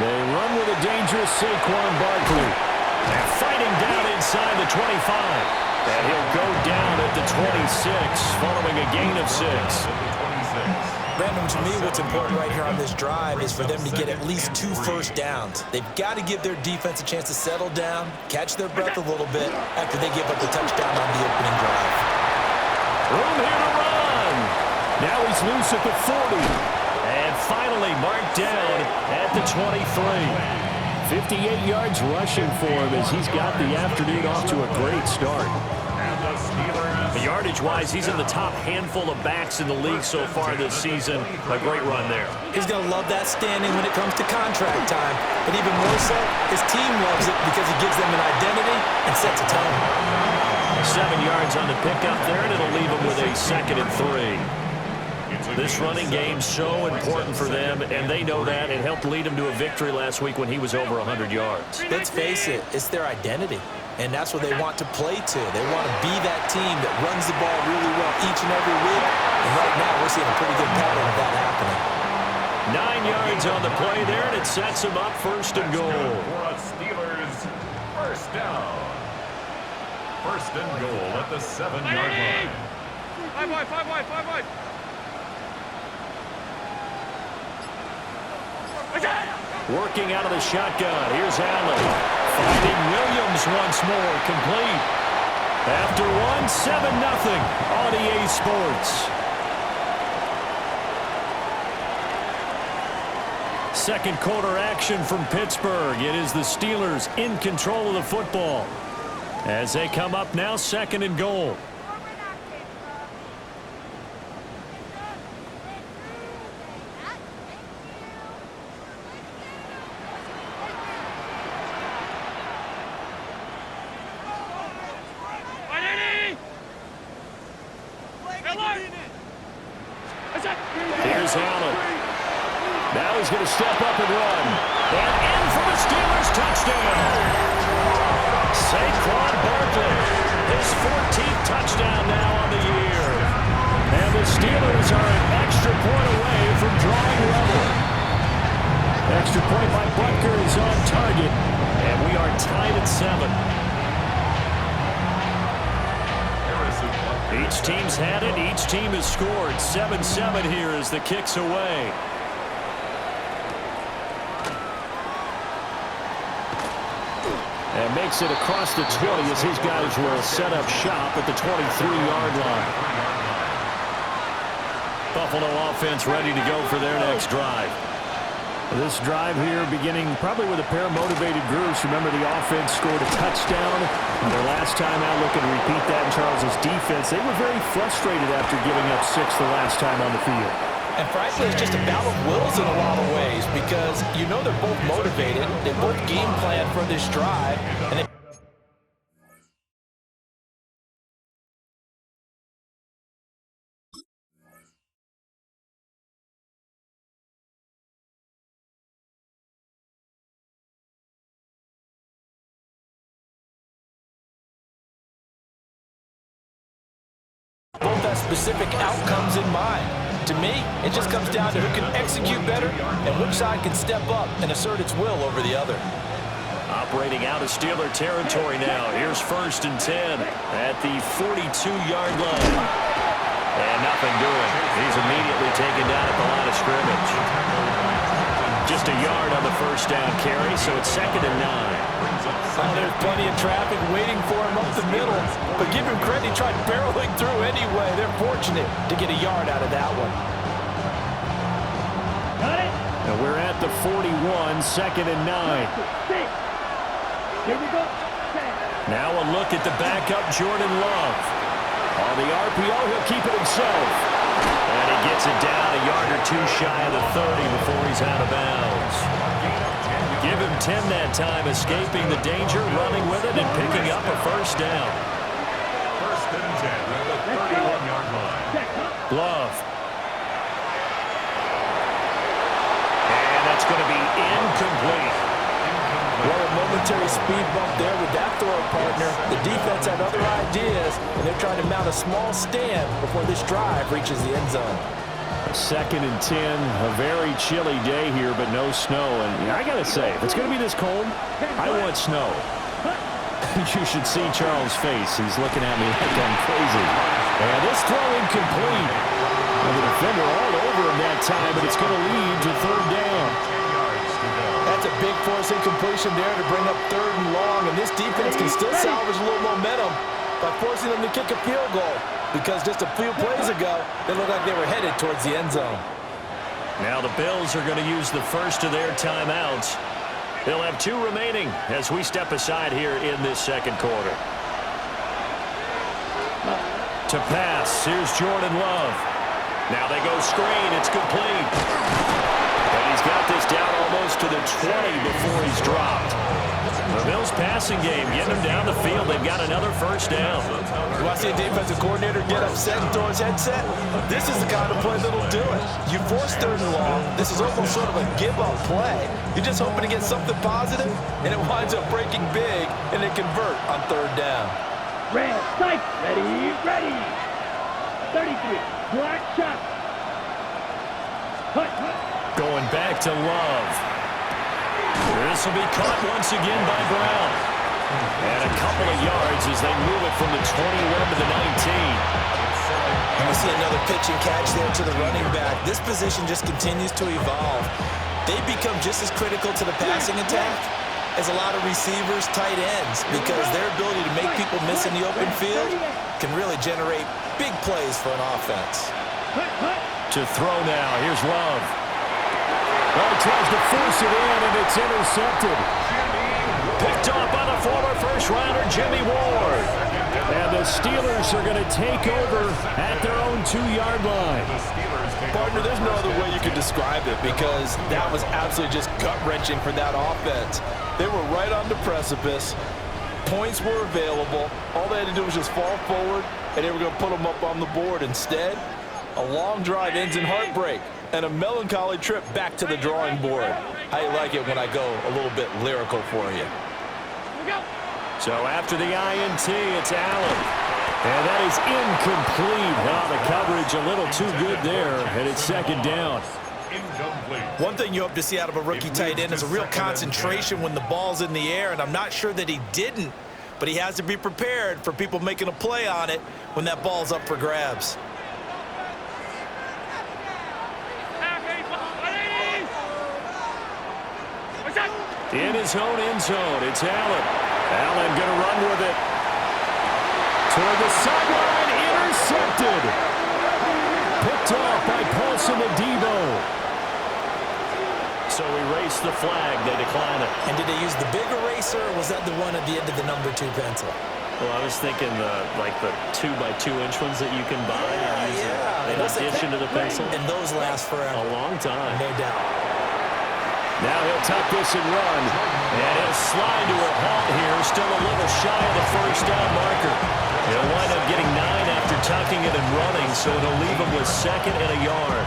They run with a dangerous Saquon Barkley. And fighting down inside the 25. And he'll go down at the 26 following a gain of 6. Brandon, to me, what's important right here on this drive is for them to get at least 2 first downs. They've got to give their defense a chance to settle down, catch their breath a little bit after they give up the touchdown on the opening drive. Room here to run. Now he's loose at the 40. And finally marked down at the 23. 58 yards rushing for him as he's got the afternoon off to a great start. Yardage-wise, he's in the top handful of backs in the league so far this season. A great run there. He's going to love that standing when it comes to contract time. But even more so, his team loves it because he gives them an identity and sets a tone. 7 yards on the pickup there, and it'll leave him with a 2nd and 3. This running game so important for them, and they know that. It helped lead him to a victory last week when he was over 100 yards. Let's face it, it's their identity. And that's what they want to play to. They want to be that team that runs the ball really well each and every week. And right now, we're seeing a pretty good pattern of that happening. 9 yards on the play there, and it sets him up 1st and goal. Steelers, 1st down. 1st and goal at the 7-yard line. 5 wide, 5 wide, 5 wide. Working out of the shotgun. Here's Allen. Finding Williams once more. Complete. After 1, 7-0 on EA Sports. Second quarter action from Pittsburgh. It is the Steelers in control of the football as they come up now 2nd and goal. Here's Allen. Now he's going to step up and run. And in for the Steelers touchdown. Saquon Barkley, his 14th touchdown now on the year. And the Steelers are an extra point away from drawing level. Extra point by Butker is on target. And we are tied at 7. Each team's had it. Each team has scored. 7-7 here as the kick's away. And makes it across the 20 as his guys will set up shop at the 23-yard line. Buffalo offense ready to go for their next drive. This drive here beginning probably with a pair of motivated groups. Remember, the offense scored a touchdown their last time out. Looking to repeat that in Charles's defense. They were very frustrated after giving up 6 the last time on the field. And frankly, it's just a battle of wills in a lot of ways because you know they're both motivated. They both game plan for this drive. And they both have specific outcomes in mind. To me, it just comes down to who can execute better and which side can step up and assert its will over the other. Operating out of Steeler territory now. Here's 1st and 10 at the 42-yard line. And nothing doing. He's immediately taken down at the line of scrimmage. Just a yard on the 1st down carry, so it's 2nd and 9. Oh, there's plenty of traffic waiting for him up the middle. But give him credit, he tried barreling through anyway. They're fortunate to get a yard out of that one. And we're at the 41, 2nd and 9. Here we go. Now a look at the backup, Jordan Love. On the RPO, he'll keep it himself. And he gets it down a yard or 2 shy of the 30 before he's out of bounds. Give him 10 that time, escaping the danger, running with it, and picking up a 1st down. 1st and 10 at the 31-yard line. Love. And that's going to be incomplete. Well, a momentary speed bump there with that throw partner. The defense had other ideas, and they're trying to mount a small stand before this drive reaches the end zone. 2nd and 10, a very chilly day here, but no snow. And I got to say, if it's going to be this cold, I want snow. You should see Charles' face. He's looking at me like I'm crazy. And this throw incomplete. And the defender all over him that time, but it's going to lead to 3rd down. That's a big force incompletion there to bring up 3rd and long, and this defense can still salvage a little momentum by forcing them to kick a field goal, because just a few plays ago, they looked like they were headed towards the end zone. Now the Bills are going to use the first of their timeouts. They'll have 2 remaining as we step aside here in this 2nd quarter. To pass, here's Jordan Love. Now they go screen, it's complete. And he's got this down almost to the 20 before he's dropped. The Bills passing game, getting him down the field. They've got another 1st down. You want to see a defensive coordinator get upset and throw his headset? This is the kind of play that'll do it. You force 3rd and long. This is almost sort of a give-up play. You're just hoping to get something positive, and it winds up breaking big, and they convert on 3rd down. Red, sight, ready. 33, black shot. Hut. Going back to Love. This will be caught once again by Brown. And a couple of yards as they move it from the 21 to the 19. And we see another pitch and catch there to the running back. This position just continues to evolve. They become just as critical to the passing attack as a lot of receivers, tight ends, because their ability to make people miss in the open field can really generate big plays for an offense. To throw now, here's Love. Well, he tries to force it in, and it's intercepted. Picked off by the former first-rounder Jimmy Ward. And the Steelers are going to take over at their own 2-yard line. Partner, there's no other way you could describe it, because that was absolutely just gut-wrenching for that offense. They were right on the precipice. Points were available. All they had to do was just fall forward, and they were going to put them up on the board. Instead, a long drive ends in heartbreak and a melancholy trip back to the drawing board. How you like it when I go a little bit lyrical for you? So after the INT, it's Allen. And that is incomplete. Well, the coverage a little too good there, and it's 2nd down. One thing you hope to see out of a rookie tight end is a real concentration when the ball's in the air, and I'm not sure that he didn't, but he has to be prepared for people making a play on it when that ball's up for grabs. In his own end zone, it's Allen. Allen going to run with it. Toward the sideline, intercepted. Picked off by Paulson Adebo. So erase the flag, they decline it. And did they use the big eraser, or was that the one at the end of the number 2 pencil? Well, I was thinking the 2x2-inch ones that you can buy and use in addition to the pencil. And those last forever. A long time. No doubt. Now he'll tuck this and run. And he'll slide to a halt here. Still a little shy of the 1st down marker. He'll wind up getting 9 after tucking it and running, so it'll leave him with 2nd and a yard.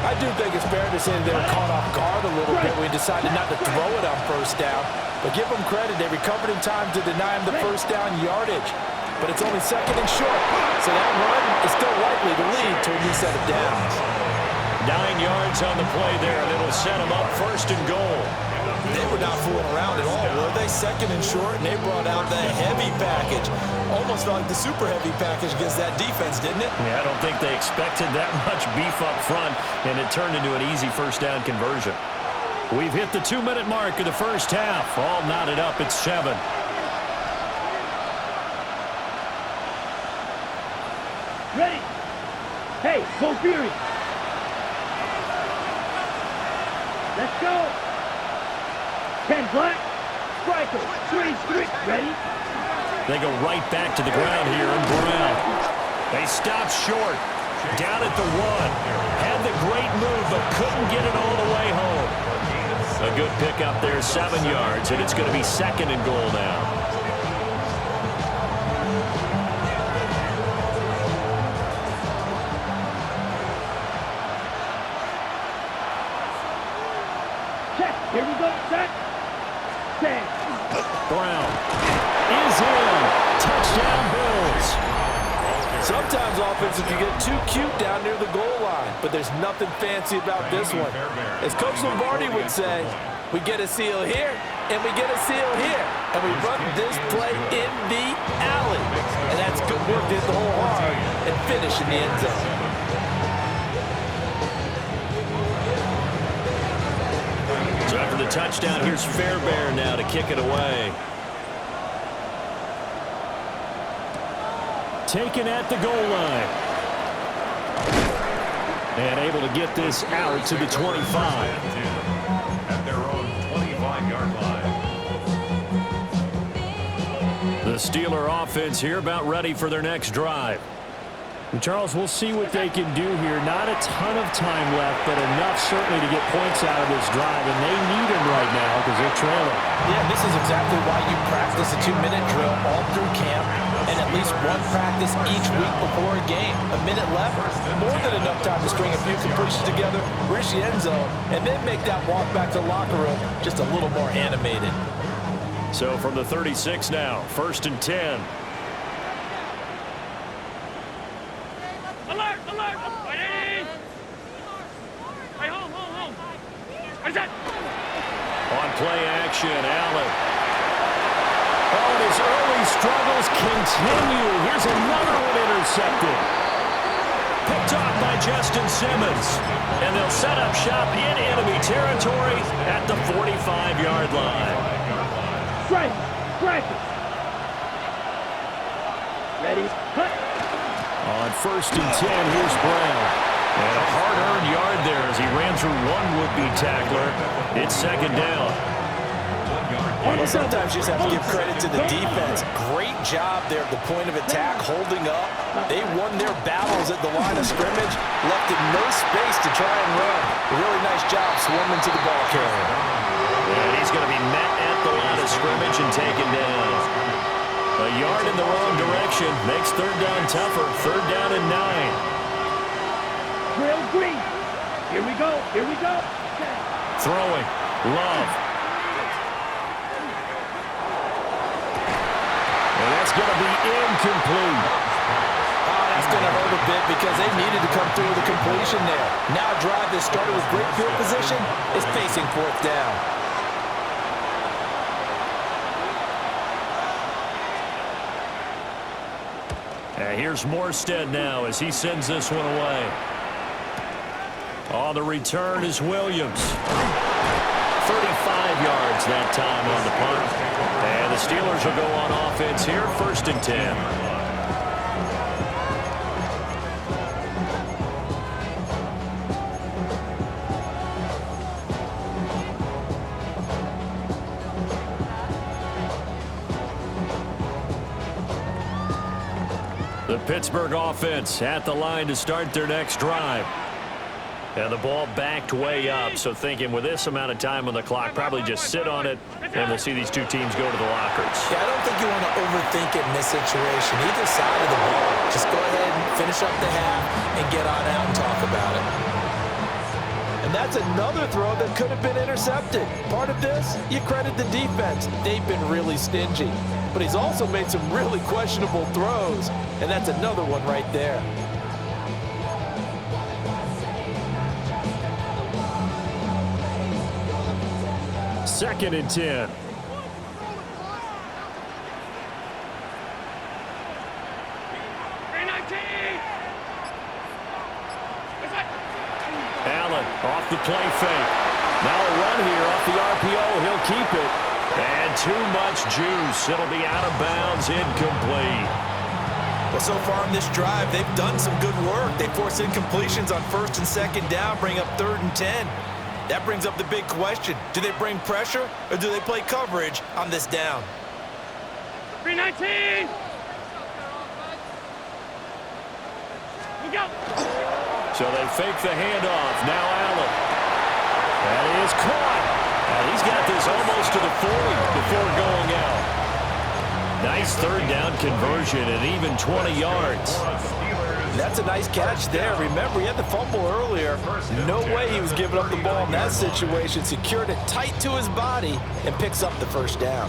I do think it's fair to say they were caught off guard a little bit when we decided not to throw it on 1st down. But give them credit. They recovered in time to deny him the 1st down yardage. But it's only 2nd and short. So that run is still likely to lead to a new set of downs. 9 yards on the play there, and it'll set them up 1st and goal. They were not fooling around at all, were they? 2nd and short, and they brought out the heavy package. Almost felt like the super heavy package against that defense, didn't it? Yeah, I don't think they expected that much beef up front, and it turned into an easy 1st down conversion. We've hit the 2-minute mark of the 1st half. All knotted up at 7. Ready. Hey, go Fury. Let's go. 10 black. Striker. 3. Ready. They go right back to the ground here, and Brown. They stop short. Down at the 1. Had the great move, but couldn't get it all the way home. A good pickup there, 7 yards, and it's going to be 2nd and goal now. Here we go, set. 10. Brown is in. Touchdown, Bills. Sometimes offenses can get too cute down near the goal line, but there's nothing fancy about this one. As Coach Lombardi would say, we get a seal here, and we get a seal here, and we run this play in the alley. And that's good work to hit the hole hard and finish in the end zone. So after the touchdown, here's Fairbairn now to kick it away. Taken at the goal line. And able to get this out to the 25. At their own 25-yard line. The Steeler offense here about ready for their next drive. And Charles, we'll see what they can do here. Not a ton of time left, but enough certainly to get points out of this drive, and they need them right now because they're trailing. Yeah, this is exactly why you practice a 2-minute drill all through camp and at least one practice each week before a game. A minute left, more than enough time to string a few completions together, reach the end zone, and then make that walk back to the locker room just a little more animated. So from the 36 now, 1st and 10. Alert! Alert! Ready! Hey, home! Where's that? On play action, Allen. Oh, and his early struggles continue. Here's another one intercepted. Picked off by Justin Simmons. And they'll set up shop in enemy territory at the 45-yard line. Strike! Ready? Cut! On 1st and 10, here's Brown. And a hard-earned yard there as he ran through one would-be tackler. It's 2nd down. Well, sometimes you just have to give credit to the defense. Great job there at the point of attack, holding up. They won their battles at the line of scrimmage, left in no space to try and run. A really nice job swarming to the ball carrier. And he's going to be met at the line of scrimmage and taken down. A yard in the wrong direction makes 3rd down tougher. 3rd down and 9. Trail green! Here we go! Throwing. Love. And that's going to be incomplete. Oh, that's going to hurt a bit because they needed to come through with a completion there. Now a drive that started with great field position is facing 4th down. Here's Morstead now as he sends this one away. On the return is Williams. 35 yards that time on the punt. And the Steelers will go on offense here, 1st and 10. The Pittsburgh offense at the line to start their next drive. And the ball backed way up, so thinking with this amount of time on the clock, probably just sit on it, and we'll see these two teams go to the lockers. Yeah, I don't think you want to overthink it in this situation. Either side of the ball, just go ahead and finish up the half and get on out and talk about it. And that's another throw that could have been intercepted. Part of this, you credit the defense. They've been really stingy. But he's also made some really questionable throws, and that's another one right there. Second and 10. Allen off the play fake. Now a run here off the RPO. He'll keep it. And too much juice. It'll be out of bounds, incomplete. Well, so far in this drive, they've done some good work. They force incompletions on 1st and 2nd down, bring up 3rd and 10. That brings up the big question. Do they bring pressure or do they play coverage on this down? 319! We go! So they fake the handoff. Now Allen. That is caught. And he's got this almost to the 40 before going out. Nice 3rd down conversion and even 20 yards. That's a nice catch there. Remember, he had the fumble earlier. No way he was giving up the ball in that situation. Secured it tight to his body and picks up the 1st down.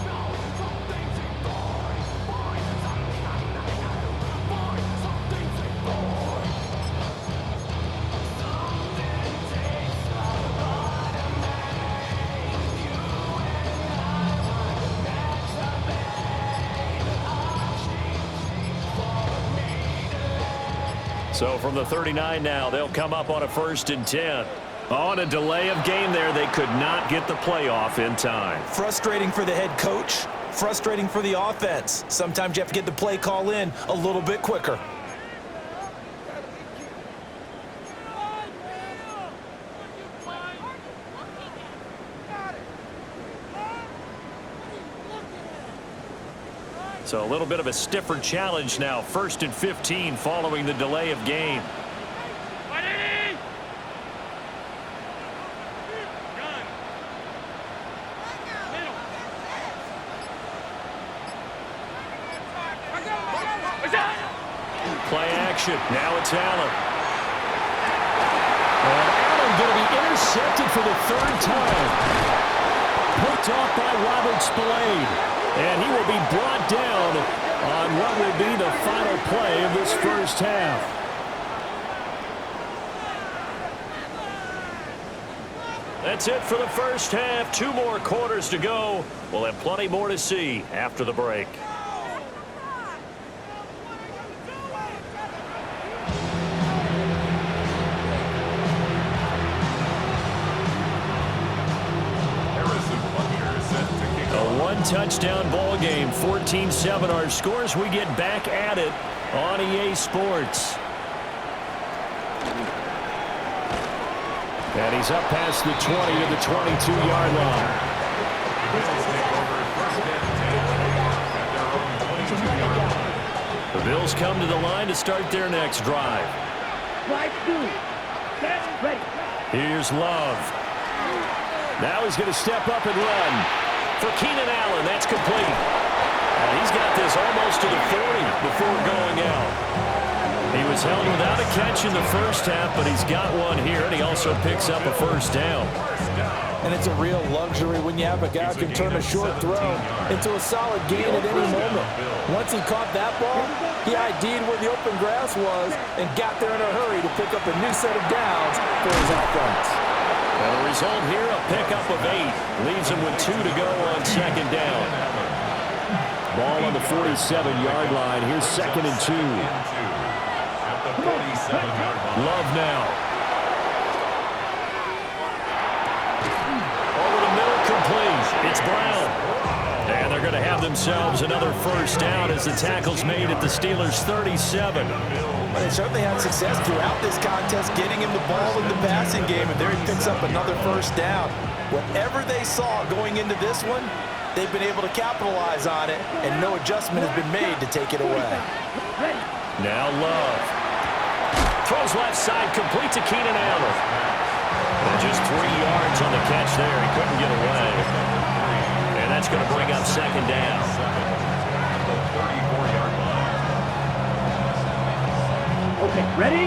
So from the 39 now, they'll come up on a 1st and 10. On a delay of game there, they could not get the playoff in time. Frustrating for the head coach, frustrating for the offense. Sometimes you have to get the play call in a little bit quicker. So a little bit of a stiffer challenge now. 1st and 15 following the delay of game. Play action. Now it's Allen. And Allen going to be intercepted for the 3rd time. Picked off by Robert Spillane. And he will be brought down on what will be the final play of this 1st half. That's it for the 1st half. 2 more quarters to go. We'll have plenty more to see after the break. Touchdown ball game, 14-7 our scores. We get back at it on EA Sports. And he's up past the 20 to the 22-yard line. The Bills come to the line to start their next drive. Here's Love. Now he's going to step up and run. For Keenan Allen, that's complete. And he's got this almost to the 40 before going out. He was held without a catch in the 1st half, but he's got one here, and he also picks up a 1st down. And it's a real luxury when you have a guy who can turn a short throw into a solid gain at any moment. Once he caught that ball, he ID'd where the open grass was and got there in a hurry to pick up a new set of downs for his offense. And the result here, a pickup of 8. Leaves him with 2 to go on 2nd down. Ball on the 47-yard line. Here's 2nd and 2. Love now. Over the middle, complete. It's Brown. And they're going to have themselves another 1st down as the tackle's made at the Steelers' 37. They certainly had success throughout this contest getting him the ball in the passing game, and there he picks up another 1st down. Whatever they saw going into this one, they've been able to capitalize on it, and no adjustment has been made to take it away. Now Love. Throws left side, complete to Keenan Allen. And just 3 yards on the catch there. He couldn't get away. And that's going to bring up 2nd down. Okay, ready?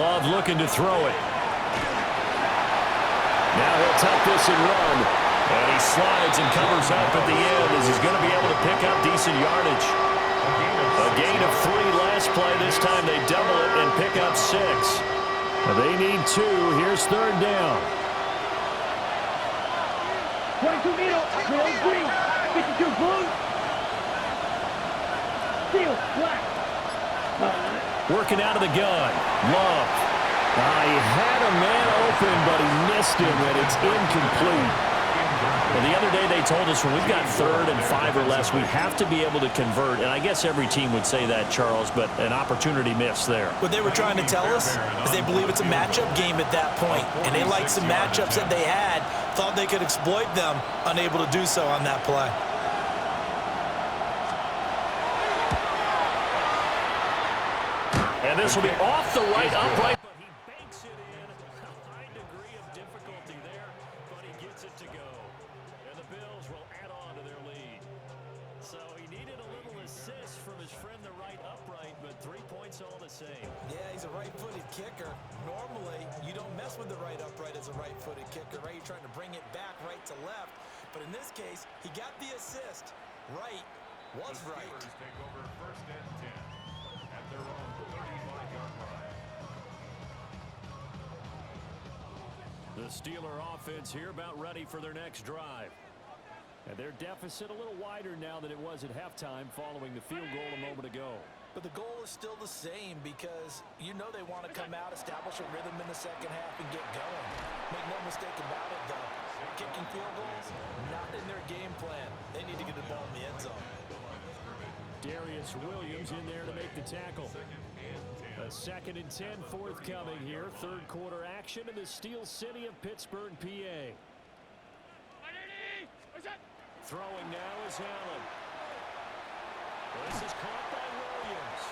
Love looking to throw it. Now he'll tuck this and run. And he slides and covers up at the end as he's going to be able to pick up decent yardage. A gain of 3 last play. This time they double it and pick up 6. They need 2. Here's 3rd down. 22 middle, real green, 52 blue. Steel, black. Working out of the gun. Love. He had a man open, but he missed him, and it's incomplete. Well, the other day they told us when we've got 3rd and 5 or less, we have to be able to convert. And I guess every team would say that, Charles, but an opportunity missed there. What they were trying to tell us is they believe it's a matchup game at that point, and they liked some matchups that they had, thought they could exploit them, unable to do so on that play. And this will be off the right upright, but he banks it in. A high degree of difficulty there, but he gets it to go. And the Bills will add on to their lead. So he needed a little assist from his friend the right upright, but 3 points all the same. Yeah, he's a right-footed kicker. Normally, you don't mess with the right upright as a right-footed kicker, right? You're trying to bring it back right to left. But in this case, he got the assist. Right was right. Take over 1st and 10 at their own 35-yard line. The Steeler offense here about ready for their next drive. And their deficit a little wider now than it was at halftime following the field goal a moment ago. But the goal is still the same because you know they want to come out, establish a rhythm in the second half, and get going. Make no mistake about it, though. Kicking field goals, not in their game plan. They need to get the ball in the end zone. Darius Williams in there to make the tackle. A 2nd and 10 forthcoming here. Third quarter action in the Steel City of Pittsburgh, PA. Throwing now is Allen. This is caught by Williams.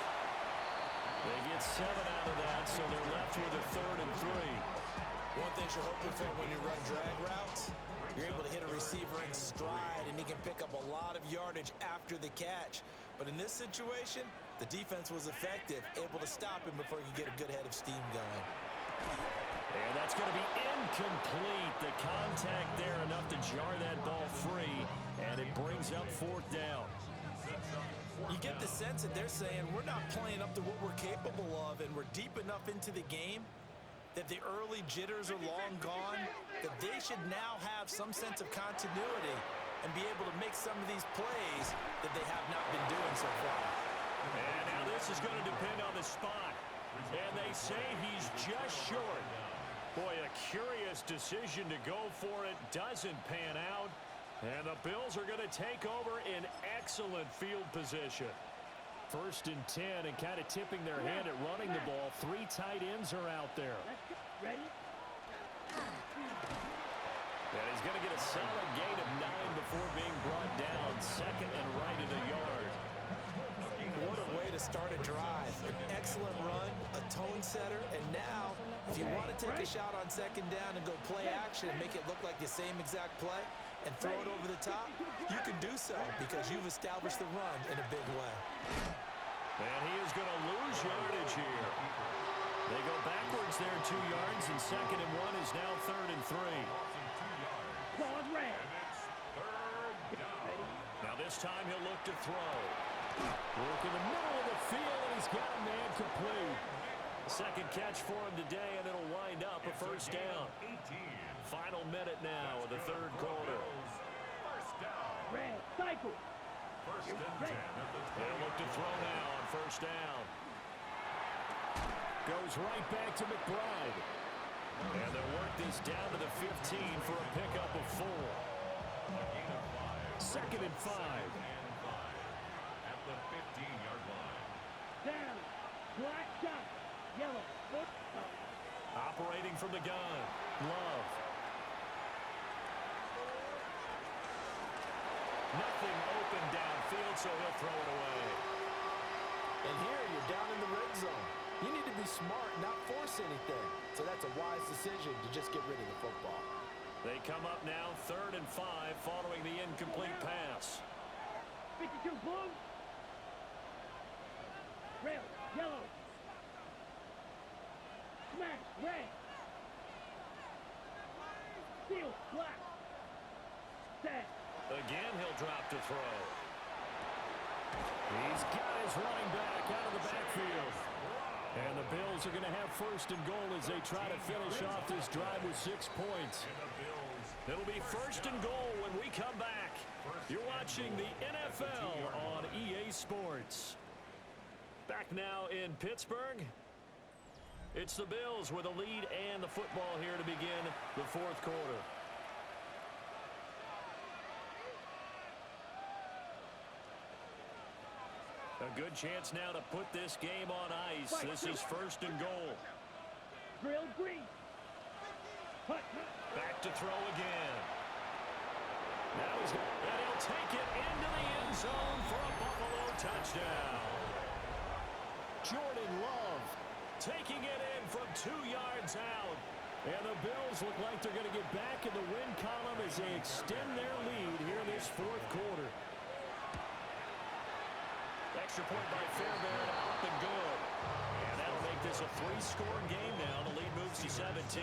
They get 7 out of that, so they're left with a 3rd and 3. One thing you're hoping for when you run drag routes, you're able to hit a receiver in stride, and he can pick up a lot of yardage after the catch. But in this situation, the defense was effective, able to stop him before you get a good head of steam going. And that's going to be incomplete. The contact there enough to jar that ball free, and it brings up 4th down. You get the sense that they're saying we're not playing up to what we're capable of, and we're deep enough into the game that the early jitters are long gone, that they should now have some sense of continuity and be able to make some of these plays that they have not been doing so far. And now this is going to depend on the spot. And they say he's just short. Boy, a curious decision to go for it. Doesn't pan out. And the Bills are going to take over in excellent field position. 1st and 10, and kind of tipping their hand at running the ball. 3 tight ends are out there. Ready? And he's going to get a solid gain of 9 before being brought down. 2nd and right at a yard. What a way to start a drive. An excellent run, a tone setter, and now, if you want to take a shot on 2nd down and go play action and make it look like the same exact play and throw it over the top, you can do so because you've established the run in a big way. And he is going to lose yardage here. They go backwards there 2 yards, and 2nd and 1 is now 3rd and 3. Ball's red. Now this time he'll look to throw. Work in the middle of the field, and he's got a man complete. 2nd catch for him today, and it'll wind up a 1st down. Final minute now of the 3rd quarter. Red. Cycle. They'll look to throw now on 1st down. Goes right back to McBride. And they'll work this down to the 15 for a pickup of 4. 2nd and 5. At the 15-yard line. Down. Black shot. Yellow. Foot. Operating from the gun. Love. Nothing open downfield, so he'll throw it away. And here you're down in the red zone. You need to be smart, not force anything. So that's a wise decision to just get rid of the football. They come up now 3rd and 5 following the incomplete pass. 52 blue. Red. Yellow. Smash. Red. Steel. Black. Set. Again, he'll drop to throw. He's got his running back out of the backfield. And the Bills are going to have 1st and goal as they try to finish off this drive with 6 points. It'll be 1st and goal when we come back. You're watching the NFL on EA Sports. Back now in Pittsburgh. It's the Bills with a lead and the football here to begin the 4th quarter. A good chance now to put this game on ice. This is 1st and goal. Grilled green. Back to throw again. Now and he'll take it into the end zone for a Buffalo touchdown. Jordan Love taking it in from 2 yards out. And the Bills look like they're going to get back in the win column as they extend their lead here in this 4th quarter. Extra point by Fairbairn, up and good. And that'll make this a 3-score game now. The lead moves to 17.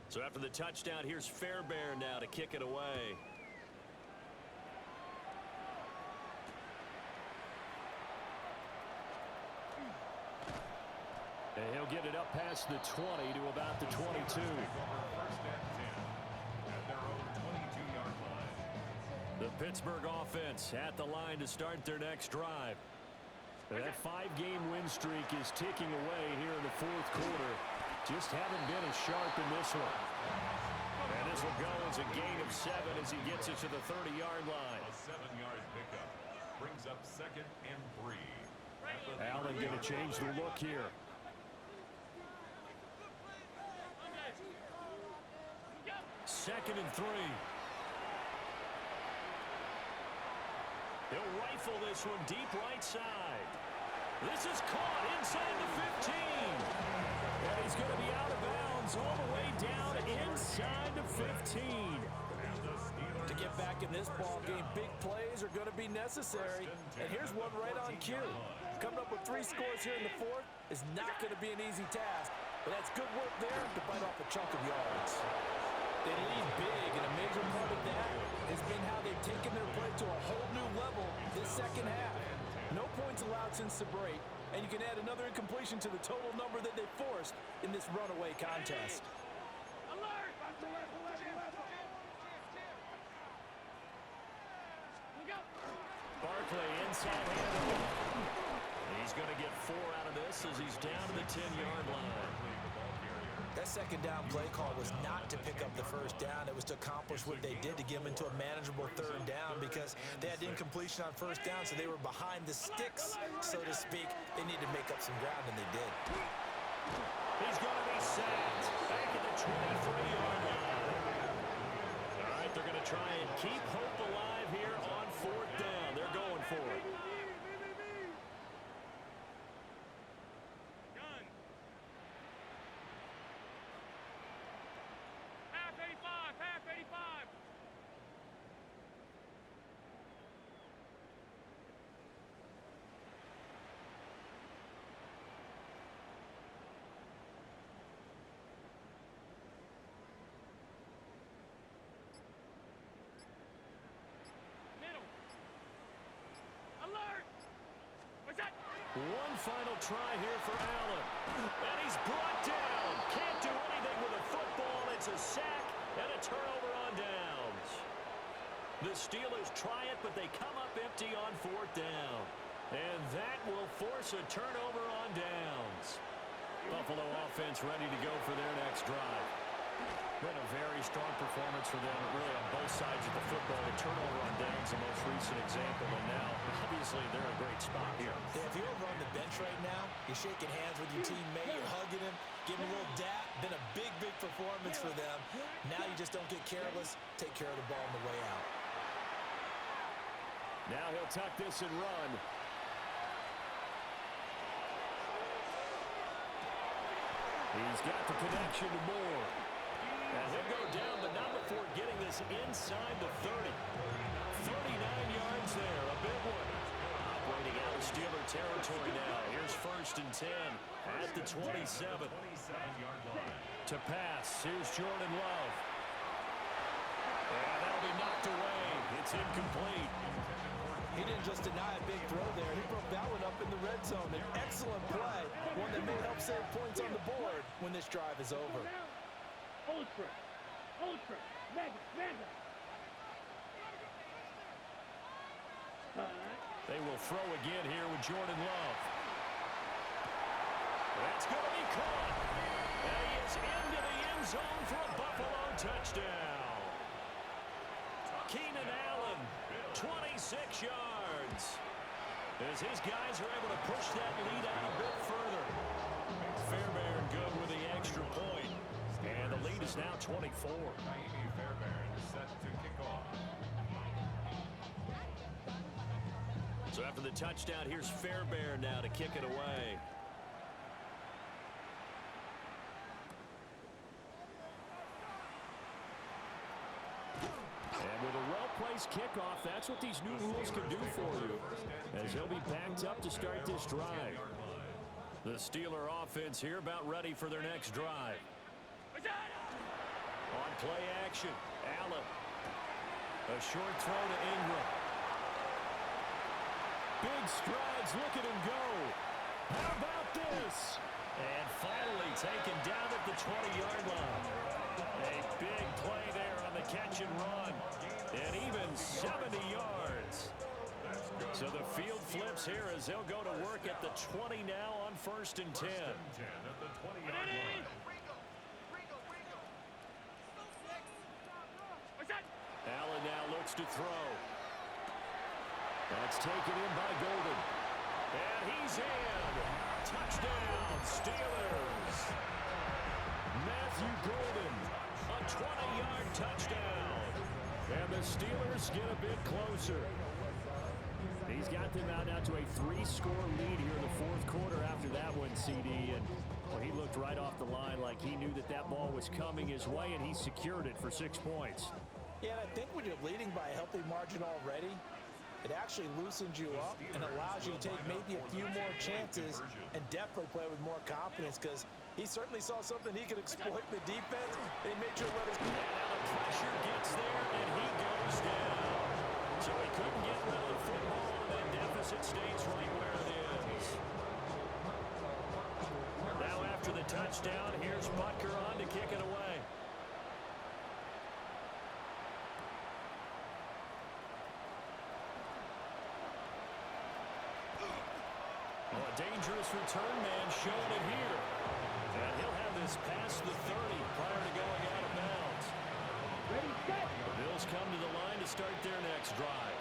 So after the touchdown, here's Fairbairn now to kick it away. And he'll get it up past the 20 to about the 22. First and 10 at their own 22-yard line. The Pittsburgh offense at the line to start their next drive. That 5-game win streak is ticking away here in the fourth quarter. Just haven't been as sharp in this one. And this will go as a gain of 7 as he gets it to the 30-yard line. A 7-yard pickup brings up 2nd and 3. Allen going to change the look here. Second and 3. He'll rifle this one deep right side. This is caught inside the 15. And he's going to be out of bounds all the way down inside the 15. To get back in this ball game, big plays are going to be necessary. And here's one right on cue. Coming up with 3 scores here in the fourth is not going to be an easy task. But that's good work there to bite off a chunk of yards. They lead big, and a major part of that has been how they've taken their play to a whole new level this second half. No points allowed since the break, and you can add another incompletion to the total number that they forced in this runaway contest. Alert! Barkley inside handoff. He's going to get 4 out of this as he's down to the 10-yard line. That second down play call was not to pick up the first down. It was to accomplish what they did to get them into a manageable third down because they had incompletion on first down, so they were behind the sticks, so to speak. They needed to make up some ground, and they did. He's going to be sacked back at the 23-yard line. All right, they're going to try and keep hope alive here on 4th down. They're going for it. Half 85. Middle. Alert! What's that? One final try here for Allen. And he's brought down. Can't do anything with a football. It's a sack and a turnover on downs. The Steelers try it, but they come up empty on 4th down. And that will force a turnover on downs. Buffalo offense ready to go for their next drive. Been a very strong performance for them, really on both sides of the football. The turnover on downs, the most recent example, and now, obviously, they're in a great spot here. Yeah, if you're over on the bench right now, you're shaking hands with your teammate, you're hugging him, giving him a little dap. Been a big, big performance for them. Now you just don't get careless. Take care of the ball on the way out. Now he'll tuck this and run. He's got the connection to Moore. And he'll go down, but not before getting this inside the 30. 39 yards there, a big one. Operating out of Steeler territory now. Here's 1st and 10 at the 27. 27-yard line. To pass, here's Jordan Love. And that'll be knocked away. It's incomplete. He didn't just deny a big throw there. He broke that one up in the red zone. An excellent play, one that may help save points on the board when this drive is over. Ultra. Mega. They will throw again here with Jordan Love. That's going to be caught. And he is into the end zone for a Buffalo touchdown. Keenan Allen, 26 yards. As his guys are able to push that lead out a bit further. Fairbairn good with the extra point. And the lead is now 24. Naimi Fairbairn set to kick off. So after the touchdown, here's Fairbairn now to kick it away. And with a well-placed kickoff, that's what these new rules can do for you, as they'll be backed up to start this drive. The Steeler offense here about ready for their next drive. On play action, Allen. A short throw to Ingram. Big strides, look at him go. How about this? And finally taken down at the 20-yard line. A big play there on the catch and run. And even 70 yards. So the field flips here as they'll go to work at the 20 now on 1st and 10. At the 20-yard line. Allen now looks to throw. That's taken in by Golden. And he's in. Touchdown, Steelers. Matthew Golden, a 20-yard touchdown. And the Steelers get a bit closer. He's got them out now to a 3-score lead here in the 4th quarter after that one, CD. And well, he looked right off the line like he knew that that ball was coming his way, and he secured it for 6 points. Yeah, and I think when you're leading by a healthy margin already, it actually loosens you up and allows you to take maybe a few more chances and definitely play with more confidence because he certainly saw something he could exploit the defense and he made sure to let us. And now the pressure gets there, and he goes down. So he couldn't get rid of the football, and that deficit stays right where it is. Now after the touchdown, here's Butker on to kick it away. Oh, a dangerous return man showing it here. And he'll have this past the 30 prior to going out of bounds. Ready, set. The Bills come to the line to start their next drive.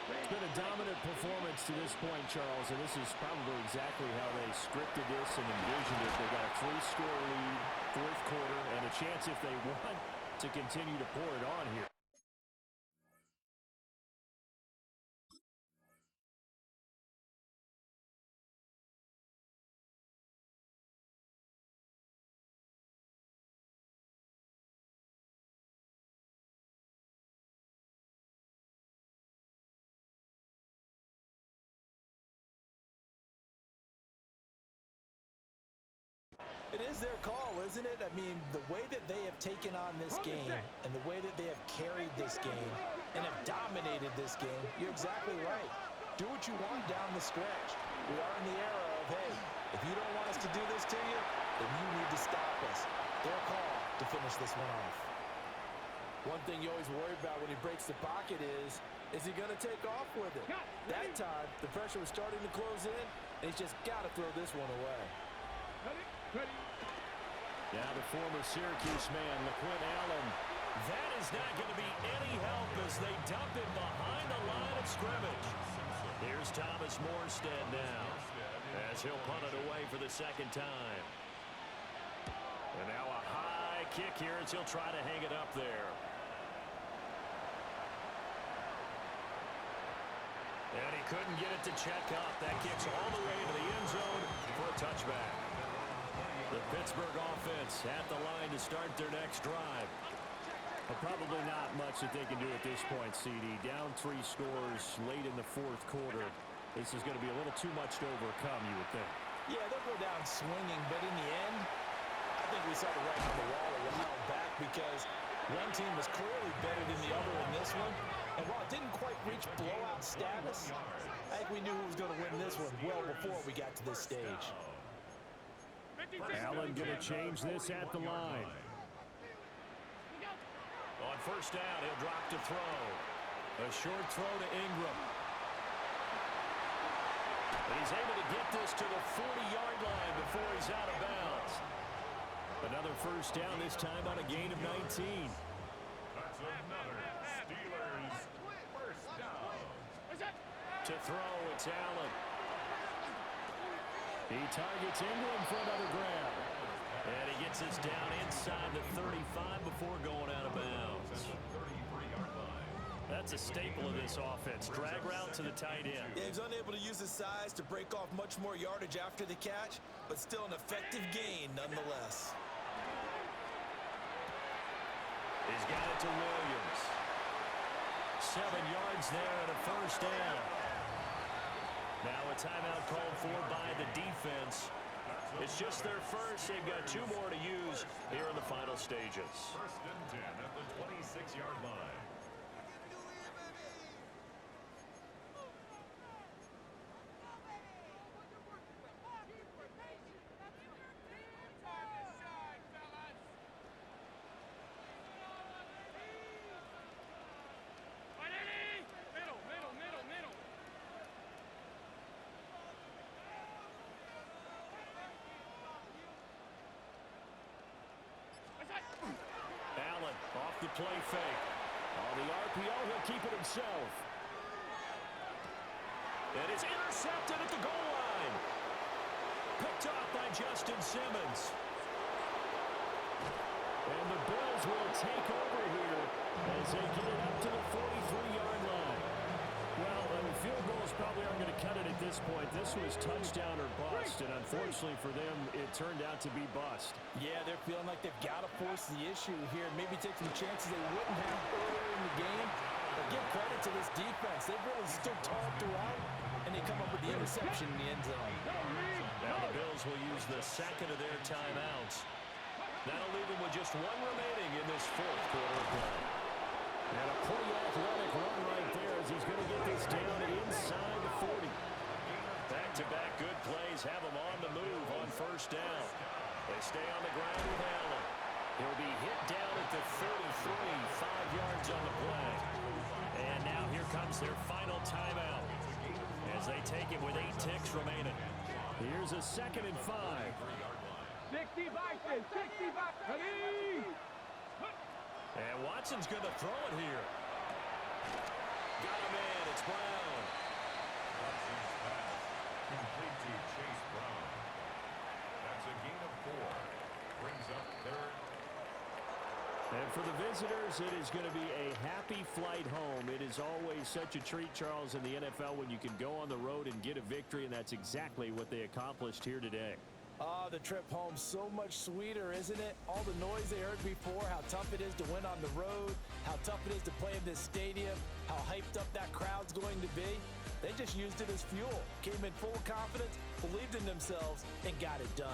It's been a dominant performance to this point, Charles, and this is probably exactly how they scripted this and envisioned it. They got a 3-score lead, 4th quarter, and a chance if they want to continue to pour it on here. It is their call, isn't it? I mean, the way that they have taken on this game and the way that they have carried this game and have dominated this game, you're exactly right. Do what you want down the stretch. We are in the era of, hey, if you don't want us to do this to you, then you need to stop us. Their call to finish this one off. One thing you always worry about when he breaks the pocket is he going to take off with it? That time, the pressure was starting to close in, and he's just got to throw this one away. Ready. Now the former Syracuse man, LaQuint Allen. That is not going to be any help as they dump it behind the line of scrimmage. Here's Thomas Morstead now as he'll punt it away for the 2nd time. And now a high kick here as he'll try to hang it up there. And he couldn't get it to check up. That kicks all the way to the end zone for a touchback. The Pittsburgh offense at the line to start their next drive. But probably not much that they can do at this point, CD. Down 3 scores late in the 4th quarter. This is going to be a little too much to overcome, you would think. Yeah, they'll go down swinging, but in the end, I think we saw the writing on the wall a while back because one team was clearly better than the other in this one. And while it didn't quite reach blowout status, I think we knew who was going to win this one well before we got to this stage. Allen going to change this at the line. On 1st down, he'll drop to throw. A short throw to Ingram. And he's able to get this to the 40-yard line before he's out of bounds. Another 1st down, this time on a gain of 19. That's another Steelers 1st down. To throw, it's Allen. He targets Ingram for another grab. And he gets this down inside the 35 before going out of bounds. That's a staple of this offense. Drag route to the tight end. Yeah, he's unable to use his size to break off much more yardage after the catch, but still an effective gain nonetheless. He's got it to Williams. 7 yards there and a 1st down. Now a timeout called for by the defense. It's just their first. They've got 2 more to use here in the final stages. First and 10 at the 26-yard line. Allen off the play fake. On the RPO, he'll keep it himself. And it's intercepted at the goal line. Picked off by Justin Simmons. And the Bills will take over here as they get it up to the 43-yard line. Well, field goals probably aren't going to cut it at this point. This was touchdown or bust, and unfortunately for them, it turned out to be bust. Yeah, they're feeling like they've got to force the issue here. Maybe take some chances they wouldn't have earlier in the game. But give credit to this defense. They've really stood tall throughout, and they come up with the interception in the end zone. Now the Bills will use the second of their timeouts. That'll leave them with just 1 remaining in this 4th quarter of play. And a pretty athletic run right there as he's going to get this down inside the 40. Back-to-back good plays have him on the move on first down. They stay on the ground with Allen. He'll be hit down at the 33, 5 yards on the play. And now here comes their final timeout as they take it with 8 ticks remaining. Here's a 2nd and 5. 60 Bison, 60 Bison. And Watson's going to throw it here. Got him in. It's Brown. Watson's pass complete to Chase Brown. That's a gain of 4. Brings up 3rd. And for the visitors, it is going to be a happy flight home. It is always such a treat, Charles, in the NFL when you can go on the road and get a victory, and that's exactly what they accomplished here today. The trip home so much sweeter, isn't it? All the noise they heard before, how tough it is to win on the road, how tough it is to play in this stadium, how hyped up that crowd's going to be. They just used it as fuel, came in full confidence, believed in themselves, and got it done.